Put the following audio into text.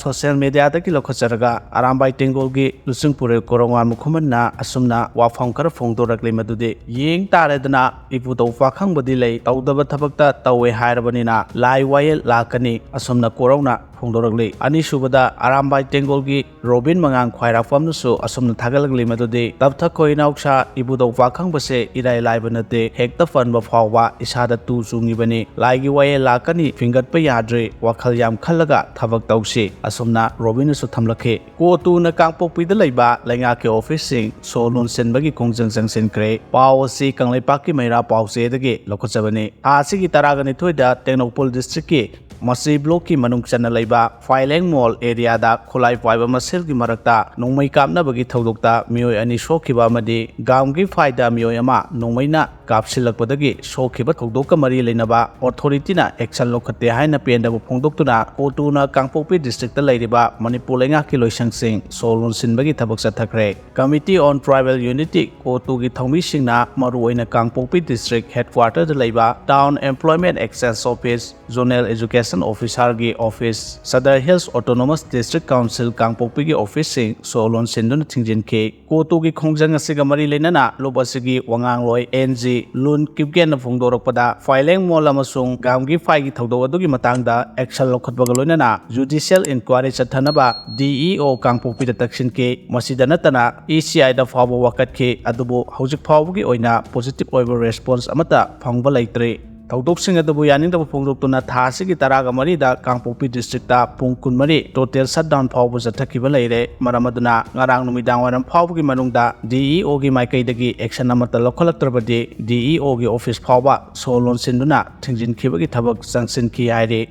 social media da ki lokhocharaga arambai tengol gi lusungpure Korounganba khumanna asumna wafam kar phongdorakle madude yeng taredana ipudo wakhang badi lei tawdaba thabakta tawe hairabanina lai wayel lakani asumna Korouna phongdorakle ani subada arambai tengol gi Robin mangang khwaira famnusu asumna thagalagli madude tabtha koinauksa ipudo wakhang base irai laibanate hekta fanba phawwa isada tu chungibani lai gi wayel lakani fingat pa yadre wakhal yam khallaga thabak tawsi asumna Robin su thamlakhe ko tu na Kangpokpi da leiba lainga ke office sing solun senbagi kongjang jangsen kre pawsi kanglai pakki Meira pawse dagi lokochabani asigi taragani thoida Technopol district ki Masi block ki manung chana leiba Fileng Mall area da khulai paiba masel gi marakta nongmai kapna bagi thodokta mioi ani sokhiba amadi gam gi faida mioi ama nongmaina kapsilakpadagi sokhiba thodokka mari leinaba authority na action lokhate haina pendaba phongdoktuna kotuna Kangpokpi district ta leiriba Manipuri lenga ki loisangsing solun sinbagi thabak chathakre Committee on Tribal Unity kotu gi thongmi singna maruoina Kangpokpi district headquarter da leiba Town Employment Access Office Zonal Education Officer gi office Sadar Hills Autonomous District Council Kangpokpi gi office sing solon sindun thingjin ke kotu gi khongjang asiga mari leinana lobasigi wangang loi NG lun kipgen na phongdorakpada Fileng Mall amasung gamgi fai gi thodok adugi matangda action lokhatbaga loinana judicial inquiry chathanaba DEO Kangpokpi da taksin ke masida natana ECI da fawa wakat ke adubu hojik fawgi oina positive oiba response amata phangba leitre Tawdoksing adabu yaninda phongdoktuna thasigi taraga marida Kangpokpi district ta pung kunmari total shutdown phawbu chathakiba leire maramaduna ngarang numidang waram phawbugi manungda DEO gi maikaidagi action amata lokholaktrabadi DEO gi office phawba solon sinduna thingjin khibagi thabak jangsin ki aire